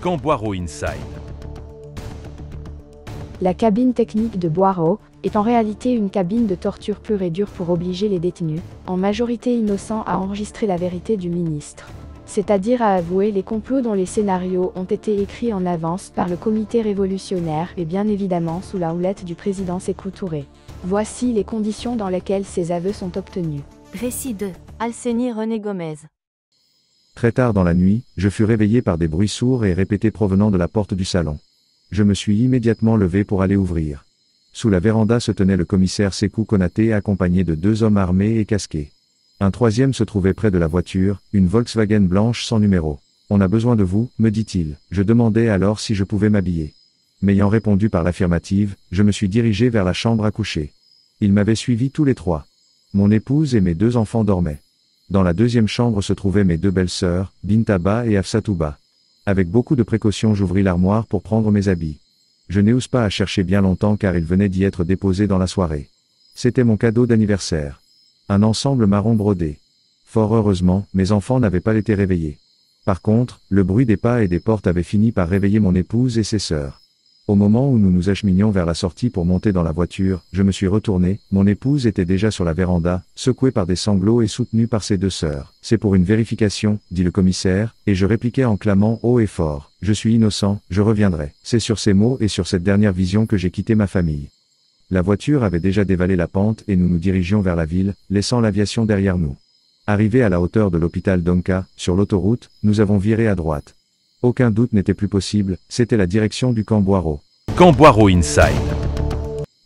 Camp Boiro Inside. La cabine technique de Boiro est en réalité une cabine de torture pure et dure pour obliger les détenus, en majorité innocents, à enregistrer la vérité du ministre. C'est-à-dire à avouer les complots dont les scénarios ont été écrits en avance par le comité révolutionnaire et bien évidemment sous la houlette du président Sékou Touré. Voici les conditions dans lesquelles ces aveux sont obtenus. Récit de Alceni René Gomez. Très tard dans la nuit, je fus réveillé par des bruits sourds et répétés provenant de la porte du salon. Je me suis immédiatement levé pour aller ouvrir. Sous la véranda se tenait le commissaire Sékou Konaté accompagné de 2 hommes armés et casqués. Un troisième se trouvait près de la voiture, une Volkswagen blanche sans numéro. « On a besoin de vous », me dit-il. Je demandai alors si je pouvais m'habiller. M'ayant répondu par l'affirmative, je me suis dirigé vers la chambre à coucher. Ils m'avaient suivi tous les 3. Mon épouse et mes 2 enfants dormaient. Dans la deuxième chambre se trouvaient mes 2 belles-sœurs, Bintaba et Afsatouba. Avec beaucoup de précautions j'ouvris l'armoire pour prendre mes habits. Je n'eus pas à chercher bien longtemps car ils venaient d'y être déposés dans la soirée. C'était mon cadeau d'anniversaire. Un ensemble marron brodé. Fort heureusement, mes enfants n'avaient pas été réveillés. Par contre, le bruit des pas et des portes avait fini par réveiller mon épouse et ses sœurs. Au moment où nous nous acheminions vers la sortie pour monter dans la voiture, je me suis retourné, mon épouse était déjà sur la véranda, secouée par des sanglots et soutenue par ses 2 sœurs. « C'est pour une vérification », dit le commissaire, et je répliquai en clamant haut et fort. « Je suis innocent, je reviendrai. » C'est sur ces mots et sur cette dernière vision que j'ai quitté ma famille. La voiture avait déjà dévalé la pente et nous nous dirigions vers la ville, laissant l'aviation derrière nous. Arrivés à la hauteur de l'hôpital Donka, sur l'autoroute, nous avons viré à droite. Aucun doute n'était plus possible, c'était la direction du camp Boiro. Camp Boiro Inside.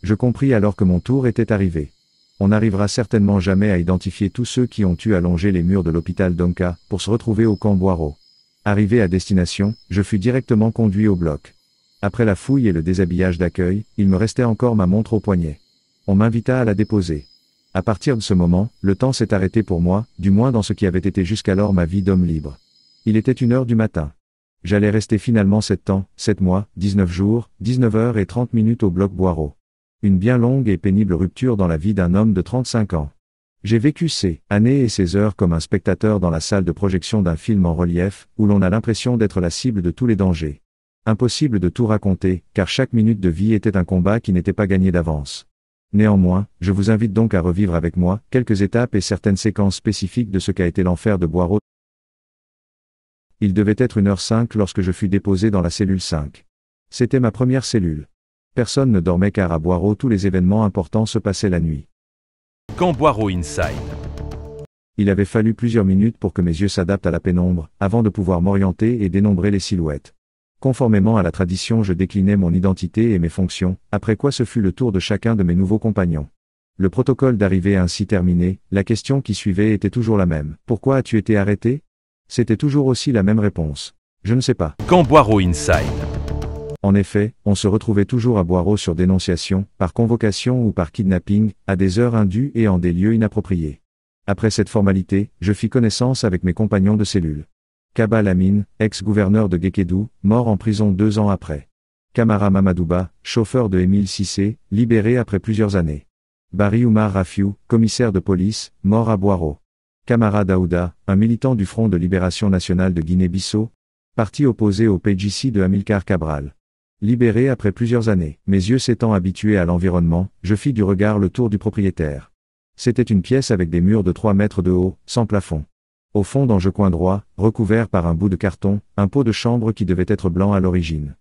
Je compris alors que mon tour était arrivé. On n'arrivera certainement jamais à identifier tous ceux qui ont eu à longer les murs de l'hôpital Donka, pour se retrouver au camp Boiro. Arrivé à destination, je fus directement conduit au bloc. Après la fouille et le déshabillage d'accueil, il me restait encore ma montre au poignet. On m'invita à la déposer. À partir de ce moment, le temps s'est arrêté pour moi, du moins dans ce qui avait été jusqu'alors ma vie d'homme libre. Il était 1h du matin. J'allais rester finalement 7 ans, 7 mois, 19 jours, 19 heures et 30 minutes au bloc Boiro. Une bien longue et pénible rupture dans la vie d'un homme de 35 ans. J'ai vécu ces années et ces heures comme un spectateur dans la salle de projection d'un film en relief, où l'on a l'impression d'être la cible de tous les dangers. Impossible de tout raconter, car chaque minute de vie était un combat qui n'était pas gagné d'avance. Néanmoins, je vous invite donc à revivre avec moi quelques étapes et certaines séquences spécifiques de ce qu'a été l'enfer de Boiro. Il devait être 1h05 lorsque je fus déposé dans la cellule 5. C'était ma première cellule. Personne ne dormait car à Boiro tous les événements importants se passaient la nuit. Camp Boiro Inside. Il avait fallu plusieurs minutes pour que mes yeux s'adaptent à la pénombre, avant de pouvoir m'orienter et dénombrer les silhouettes. Conformément à la tradition je déclinai mon identité et mes fonctions, après quoi ce fut le tour de chacun de mes nouveaux compagnons. Le protocole d'arrivée ainsi terminé, la question qui suivait était toujours la même. « Pourquoi as-tu été arrêté ?» C'était toujours aussi la même réponse. Je ne sais pas. Camp Boiro Inside. En effet, on se retrouvait toujours à Boiro sur dénonciation, par convocation ou par kidnapping, à des heures indues et en des lieux inappropriés. Après cette formalité, je fis connaissance avec mes compagnons de cellule. Kaba Lamine, ex-gouverneur de Guékédou, mort en prison 2 ans après. Kamara Mamadouba, chauffeur de Émile Cissé, libéré après plusieurs années. Bari Oumar Rafiou, commissaire de police, mort à Boiro. Kamara Daouda, un militant du Front de Libération Nationale de Guinée-Bissau, parti opposé au PJC de Amilcar Cabral. Libéré après plusieurs années, mes yeux s'étant habitués à l'environnement, je fis du regard le tour du propriétaire. C'était une pièce avec des murs de 3 mètres de haut, sans plafond. Au fond dans le coin droit, recouvert par un bout de carton, un pot de chambre qui devait être blanc à l'origine.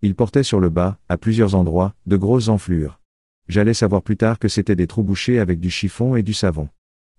Il portait sur le bas, à plusieurs endroits, de grosses enflures. J'allais savoir plus tard que c'étaient des trous bouchés avec du chiffon et du savon.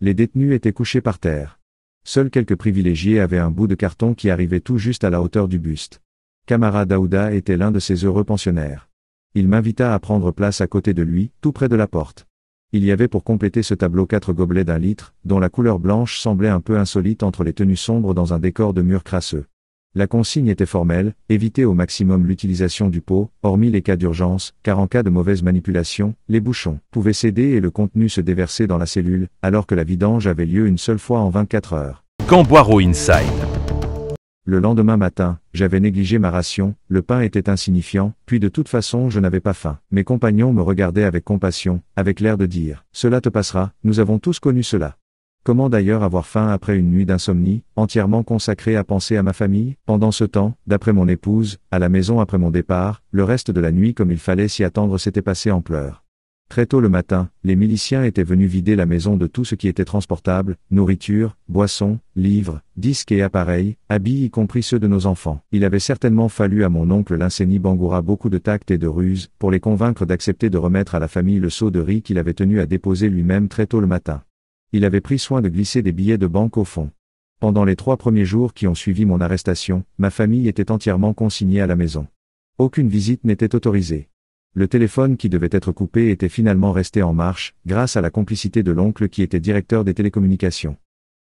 Les détenus étaient couchés par terre. Seuls quelques privilégiés avaient un bout de carton qui arrivait tout juste à la hauteur du buste. Kamara Daouda était l'un de ces heureux pensionnaires. Il m'invita à prendre place à côté de lui, tout près de la porte. Il y avait pour compléter ce tableau 4 gobelets d'1 litre, dont la couleur blanche semblait un peu insolite entre les tenues sombres dans un décor de murs crasseux. La consigne était formelle, éviter au maximum l'utilisation du pot, hormis les cas d'urgence, car en cas de mauvaise manipulation, les bouchons pouvaient céder et le contenu se déverser dans la cellule, alors que la vidange avait lieu une seule fois en 24 heures. Camp Boiro Inside. Le lendemain matin, j'avais négligé ma ration, le pain était insignifiant, puis de toute façon je n'avais pas faim. Mes compagnons me regardaient avec compassion, avec l'air de dire « Cela te passera, nous avons tous connu cela ». Comment d'ailleurs avoir faim après une nuit d'insomnie, entièrement consacrée à penser à ma famille? Pendant ce temps, d'après mon épouse, à la maison après mon départ, le reste de la nuit comme il fallait s'y attendre s'était passé en pleurs. Très tôt le matin, les miliciens étaient venus vider la maison de tout ce qui était transportable, nourriture, boissons, livres, disques et appareils, habits y compris ceux de nos enfants. Il avait certainement fallu à mon oncle Linceni Bangoura beaucoup de tact et de ruse, pour les convaincre d'accepter de remettre à la famille le seau de riz qu'il avait tenu à déposer lui-même très tôt le matin. Il avait pris soin de glisser des billets de banque au fond. Pendant les 3 premiers jours qui ont suivi mon arrestation, ma famille était entièrement consignée à la maison. Aucune visite n'était autorisée. Le téléphone qui devait être coupé était finalement resté en marche, grâce à la complicité de l'oncle qui était directeur des télécommunications.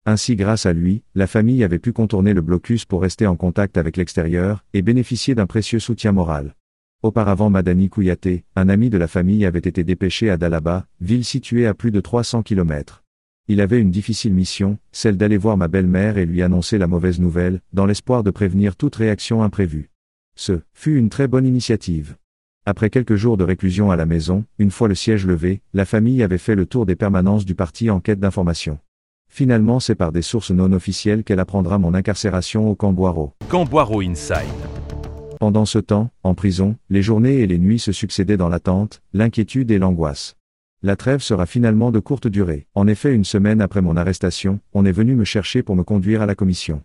Ainsi grâce à lui, la famille avait pu contourner le blocus pour rester en contact avec l'extérieur, et bénéficier d'un précieux soutien moral. Auparavant Madani Kouyaté, un ami de la famille avait été dépêché à Dalaba, ville située à plus de 300 km. Il avait une difficile mission, celle d'aller voir ma belle-mère et lui annoncer la mauvaise nouvelle, dans l'espoir de prévenir toute réaction imprévue. Ce fut une très bonne initiative. Après quelques jours de réclusion à la maison, une fois le siège levé, la famille avait fait le tour des permanences du parti en quête d'informations. Finalement c'est par des sources non officielles qu'elle apprendra mon incarcération au camp Boiro. Camp Boiro Inside. Pendant ce temps, en prison, les journées et les nuits se succédaient dans l'attente, l'inquiétude et l'angoisse. La trêve sera finalement de courte durée. En effet, une semaine après mon arrestation, on est venu me chercher pour me conduire à la commission.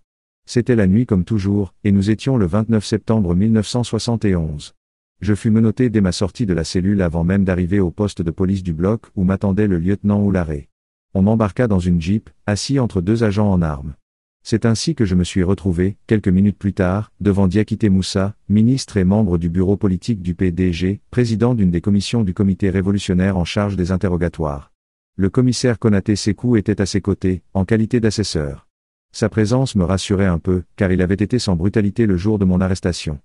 C'était la nuit comme toujours, et nous étions le 29 septembre 1971. Je fus menotté dès ma sortie de la cellule avant même d'arriver au poste de police du bloc où m'attendait le lieutenant Oularé. On m'embarqua dans une jeep, assis entre 2 agents en armes. C'est ainsi que je me suis retrouvé, quelques minutes plus tard, devant Diakité Moussa, ministre et membre du bureau politique du PDG, président d'une des commissions du comité révolutionnaire en charge des interrogatoires. Le commissaire Konaté Sékou était à ses côtés, en qualité d'assesseur. Sa présence me rassurait un peu, car il avait été sans brutalité le jour de mon arrestation.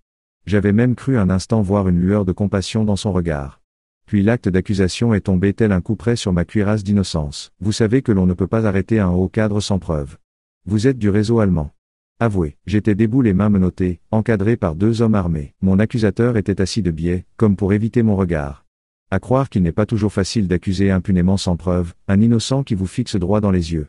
J'avais même cru un instant voir une lueur de compassion dans son regard. Puis l'acte d'accusation est tombé tel un coup près sur ma cuirasse d'innocence. Vous savez que l'on ne peut pas arrêter un haut cadre sans preuve. Vous êtes du réseau allemand. Avouez, j'étais debout les mains menottées, encadré par 2 hommes armés. Mon accusateur était assis de biais, comme pour éviter mon regard. À croire qu'il n'est pas toujours facile d'accuser impunément sans preuve, un innocent qui vous fixe droit dans les yeux.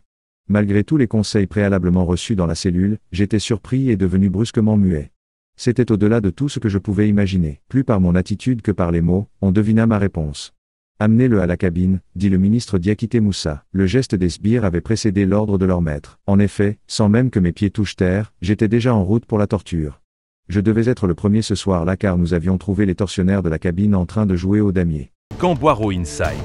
Malgré tous les conseils préalablement reçus dans la cellule, j'étais surpris et devenu brusquement muet. C'était au-delà de tout ce que je pouvais imaginer. Plus par mon attitude que par les mots, on devina ma réponse. Amenez-le à la cabine, dit le ministre Diakité Moussa. Le geste des sbires avait précédé l'ordre de leur maître. En effet, sans même que mes pieds touchent terre, j'étais déjà en route pour la torture. Je devais être le premier ce soir-là car nous avions trouvé les tortionnaires de la cabine en train de jouer au damier. Camp Boiro Inside.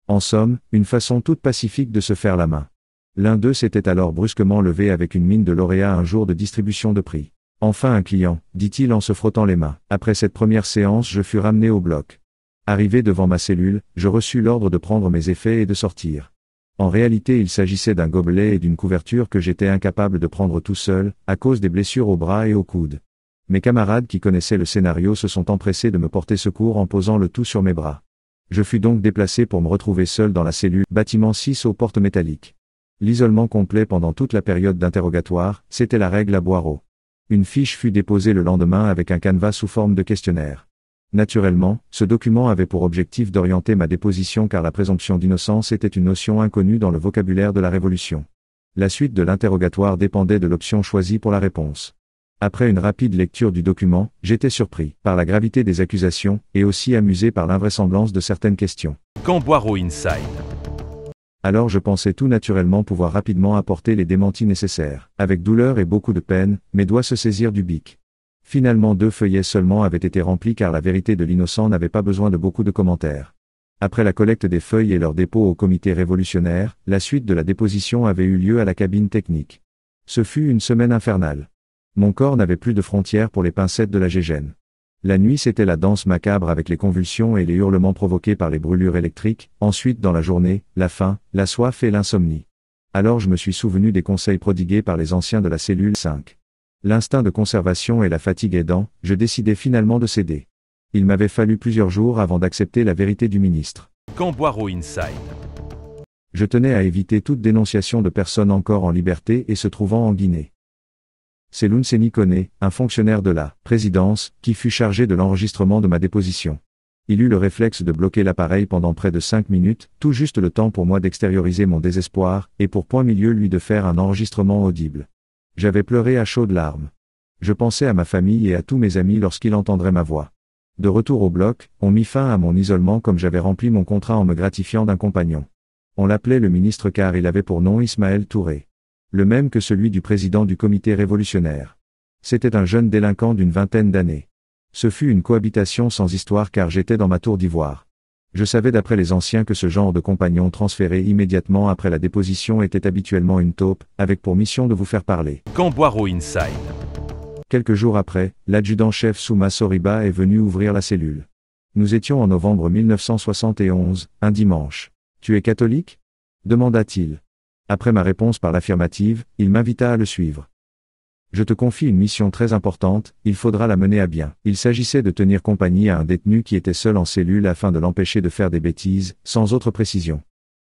En somme, une façon toute pacifique de se faire la main. L'un d'eux s'était alors brusquement levé avec une mine de lauréat un jour de distribution de prix. Enfin un client, dit-il en se frottant les mains. Après cette première séance je fus ramené au bloc. Arrivé devant ma cellule, je reçus l'ordre de prendre mes effets et de sortir. En réalité il s'agissait d'un gobelet et d'une couverture que j'étais incapable de prendre tout seul, à cause des blessures aux bras et aux coudes. Mes camarades qui connaissaient le scénario se sont empressés de me porter secours en posant le tout sur mes bras. Je fus donc déplacé pour me retrouver seul dans la cellule, bâtiment 6 aux portes métalliques. L'isolement complet pendant toute la période d'interrogatoire, c'était la règle à Boiro. Une fiche fut déposée le lendemain avec un canevas sous forme de questionnaire. Naturellement, ce document avait pour objectif d'orienter ma déposition car la présomption d'innocence était une notion inconnue dans le vocabulaire de la Révolution. La suite de l'interrogatoire dépendait de l'option choisie pour la réponse. Après une rapide lecture du document, j'étais surpris par la gravité des accusations, et aussi amusé par l'invraisemblance de certaines questions. Camp Boiro Inside. Alors je pensais tout naturellement pouvoir rapidement apporter les démentis nécessaires. Avec douleur et beaucoup de peine, mes doigts se saisirent du bic. Finalement 2 feuillets seulement avaient été remplis car la vérité de l'innocent n'avait pas besoin de beaucoup de commentaires. Après la collecte des feuilles et leur dépôt au comité révolutionnaire, la suite de la déposition avait eu lieu à la cabine technique. Ce fut une semaine infernale. Mon corps n'avait plus de frontières pour les pincettes de la gégène. La nuit c'était la danse macabre avec les convulsions et les hurlements provoqués par les brûlures électriques, ensuite dans la journée, la faim, la soif et l'insomnie. Alors je me suis souvenu des conseils prodigués par les anciens de la cellule 5. L'instinct de conservation et la fatigue aidant, je décidai finalement de céder. Il m'avait fallu plusieurs jours avant d'accepter la vérité du ministre. Camp Boiro Inside. Je tenais à éviter toute dénonciation de personnes encore en liberté et se trouvant en Guinée. C'est Linceni Koné, un fonctionnaire de la présidence, qui fut chargé de l'enregistrement de ma déposition. Il eut le réflexe de bloquer l'appareil pendant près de 5 minutes, tout juste le temps pour moi d'extérioriser mon désespoir, et pour point milieu lui de faire un enregistrement audible. J'avais pleuré à chaudes larmes. Je pensais à ma famille et à tous mes amis lorsqu'ils entendraient ma voix. De retour au bloc, on mit fin à mon isolement comme j'avais rempli mon contrat en me gratifiant d'un compagnon. On l'appelait le ministre car il avait pour nom Ismaël Touré. Le même que celui du président du comité révolutionnaire. C'était un jeune délinquant d'une vingtaine d'années. Ce fut une cohabitation sans histoire car j'étais dans ma tour d'ivoire. Je savais d'après les anciens que ce genre de compagnon transféré immédiatement après la déposition était habituellement une taupe, avec pour mission de vous faire parler. Camp Boiro Inside. Quelques jours après, l'adjudant-chef Souma Soriba est venu ouvrir la cellule. Nous étions en novembre 1971, un dimanche. « Tu es catholique ?» demanda-t-il. Après ma réponse par l'affirmative, il m'invita à le suivre. Je te confie une mission très importante, il faudra la mener à bien. Il s'agissait de tenir compagnie à un détenu qui était seul en cellule afin de l'empêcher de faire des bêtises, sans autre précision.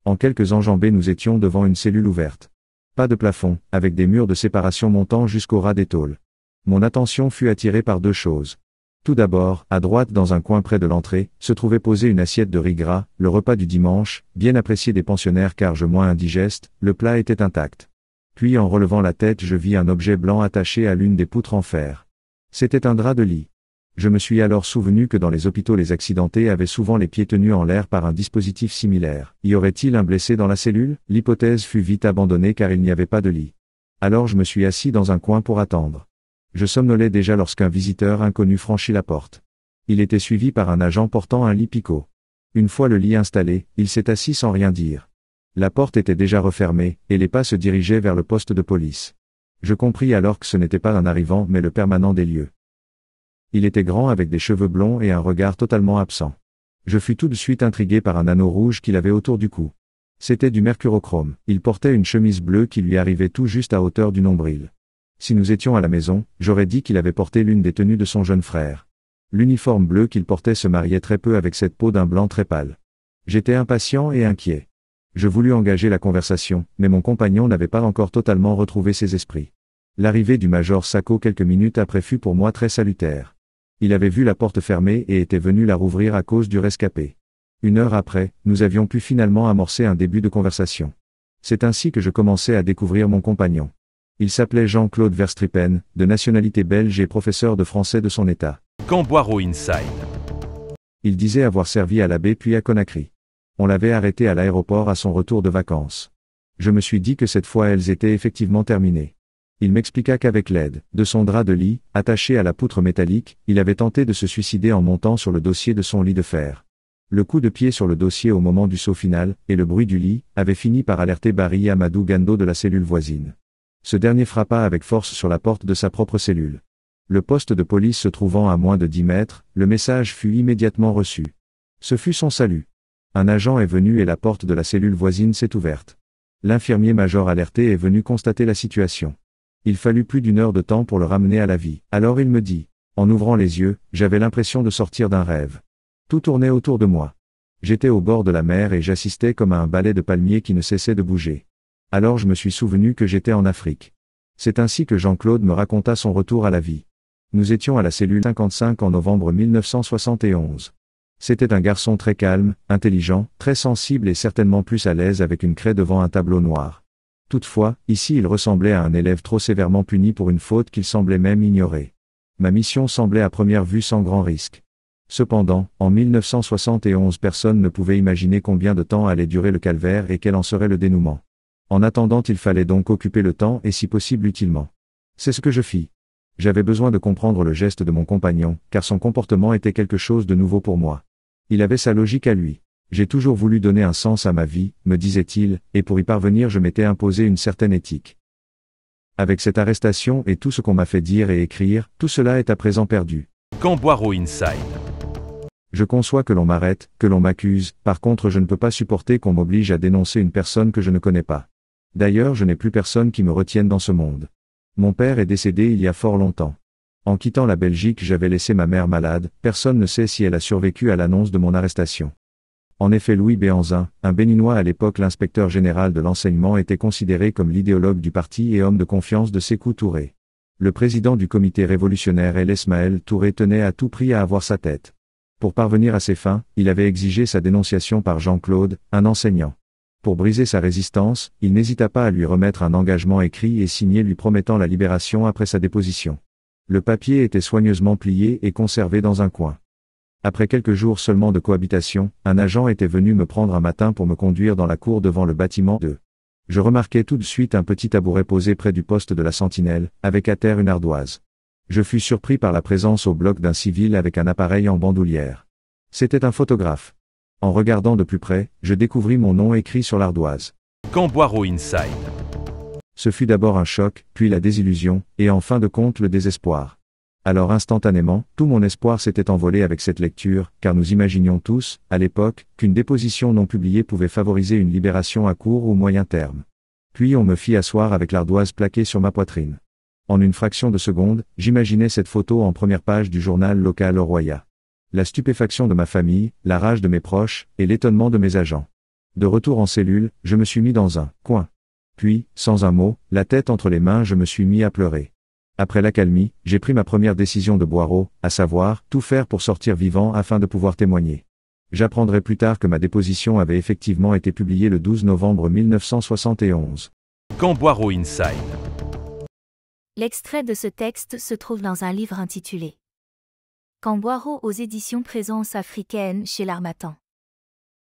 En quelques enjambées nous étions devant une cellule ouverte. Pas de plafond, avec des murs de séparation montant jusqu'au ras des tôles. Mon attention fut attirée par deux choses. Tout d'abord, à droite dans un coin près de l'entrée, se trouvait posée une assiette de riz gras, le repas du dimanche, bien apprécié des pensionnaires car je moins indigeste, le plat était intact. Puis en relevant la tête je vis un objet blanc attaché à l'une des poutres en fer. C'était un drap de lit. Je me suis alors souvenu que dans les hôpitaux les accidentés avaient souvent les pieds tenus en l'air par un dispositif similaire. Y aurait-il un blessé dans la cellule? L'hypothèse fut vite abandonnée car il n'y avait pas de lit. Alors je me suis assis dans un coin pour attendre. Je somnolais déjà lorsqu'un visiteur inconnu franchit la porte. Il était suivi par un agent portant un lit picot. Une fois le lit installé, il s'est assis sans rien dire. La porte était déjà refermée, et les pas se dirigeaient vers le poste de police. Je compris alors que ce n'était pas un arrivant mais le permanent des lieux. Il était grand avec des cheveux blonds et un regard totalement absent. Je fus tout de suite intrigué par un anneau rouge qu'il avait autour du cou. C'était du mercurochrome. Il portait une chemise bleue qui lui arrivait tout juste à hauteur du nombril. Si nous étions à la maison, j'aurais dit qu'il avait porté l'une des tenues de son jeune frère. L'uniforme bleu qu'il portait se mariait très peu avec cette peau d'un blanc très pâle. J'étais impatient et inquiet. Je voulus engager la conversation, mais mon compagnon n'avait pas encore totalement retrouvé ses esprits. L'arrivée du major Sacco quelques minutes après fut pour moi très salutaire. Il avait vu la porte fermée et était venu la rouvrir à cause du rescapé. 1 heure après, nous avions pu finalement amorcer un début de conversation. C'est ainsi que je commençais à découvrir mon compagnon. Il s'appelait Jean-Claude Verstrippen, de nationalité belge et professeur de français de son état. Camp Boiro Inside. Il disait avoir servi à la baie puis à Conakry. On l'avait arrêté à l'aéroport à son retour de vacances. Je me suis dit que cette fois elles étaient effectivement terminées. Il m'expliqua qu'avec l'aide de son drap de lit, attaché à la poutre métallique, il avait tenté de se suicider en montant sur le dossier de son lit de fer. Le coup de pied sur le dossier au moment du saut final, et le bruit du lit, avait fini par alerter Barry Amadou Gando de la cellule voisine. Ce dernier frappa avec force sur la porte de sa propre cellule. Le poste de police se trouvant à moins de 10 mètres, le message fut immédiatement reçu. Ce fut son salut. Un agent est venu et la porte de la cellule voisine s'est ouverte. L'infirmier-major alerté est venu constater la situation. Il fallut plus d'1 heure de temps pour le ramener à la vie. Alors il me dit. En ouvrant les yeux, j'avais l'impression de sortir d'un rêve. Tout tournait autour de moi. J'étais au bord de la mer et j'assistais comme à un balai de palmiers qui ne cessait de bouger. Alors je me suis souvenu que j'étais en Afrique. C'est ainsi que Jean-Claude me raconta son retour à la vie. Nous étions à la cellule 55 en novembre 1971. C'était un garçon très calme, intelligent, très sensible et certainement plus à l'aise avec une craie devant un tableau noir. Toutefois, ici il ressemblait à un élève trop sévèrement puni pour une faute qu'il semblait même ignorer. Ma mission semblait à première vue sans grand risque. Cependant, en 1971 personne ne pouvait imaginer combien de temps allait durer le calvaire et quel en serait le dénouement. En attendant il fallait donc occuper le temps et si possible utilement. C'est ce que je fis. J'avais besoin de comprendre le geste de mon compagnon, car son comportement était quelque chose de nouveau pour moi. Il avait sa logique à lui. J'ai toujours voulu donner un sens à ma vie, me disait-il, et pour y parvenir je m'étais imposé une certaine éthique. Avec cette arrestation et tout ce qu'on m'a fait dire et écrire, tout cela est à présent perdu. Camp Boiro Inside. Je conçois que l'on m'arrête, que l'on m'accuse, par contre je ne peux pas supporter qu'on m'oblige à dénoncer une personne que je ne connais pas. D'ailleurs je n'ai plus personne qui me retienne dans ce monde. Mon père est décédé il y a fort longtemps. En quittant la Belgique j'avais laissé ma mère malade, personne ne sait si elle a survécu à l'annonce de mon arrestation. En effet Louis Béhanzin, un béninois à l'époque l'inspecteur général de l'enseignement était considéré comme l'idéologue du parti et homme de confiance de Sékou Touré. Le président du comité révolutionnaire El Ismaël Touré tenait à tout prix à avoir sa tête. Pour parvenir à ses fins, il avait exigé sa dénonciation par Jean-Claude, un enseignant. Pour briser sa résistance, il n'hésita pas à lui remettre un engagement écrit et signé lui promettant la libération après sa déposition. Le papier était soigneusement plié et conservé dans un coin. Après quelques jours seulement de cohabitation, un agent était venu me prendre un matin pour me conduire dans la cour devant le bâtiment de. Je remarquai tout de suite un petit tabouret posé près du poste de la sentinelle, avec à terre une ardoise. Je fus surpris par la présence au bloc d'un civil avec un appareil en bandoulière. C'était un photographe. En regardant de plus près, je découvris mon nom écrit sur l'ardoise. Camp Boirot Inside. Ce fut d'abord un choc, puis la désillusion, et en fin de compte le désespoir. Alors instantanément, tout mon espoir s'était envolé avec cette lecture, car nous imaginions tous, à l'époque, qu'une déposition non publiée pouvait favoriser une libération à court ou moyen terme. Puis on me fit asseoir avec l'ardoise plaquée sur ma poitrine. En une fraction de seconde, j'imaginais cette photo en première page du journal local au Roya. La stupéfaction de ma famille, la rage de mes proches, et l'étonnement de mes agents. De retour en cellule, je me suis mis dans un coin. Puis, sans un mot, la tête entre les mains, je me suis mis à pleurer. Après l'accalmie, j'ai pris ma première décision de Boirot, à savoir, tout faire pour sortir vivant afin de pouvoir témoigner. J'apprendrai plus tard que ma déposition avait effectivement été publiée le 12 novembre 1971. Camp Boirot Inside. L'extrait de ce texte se trouve dans un livre intitulé Camp Boirot aux éditions Présence africaine chez l'Harmattan.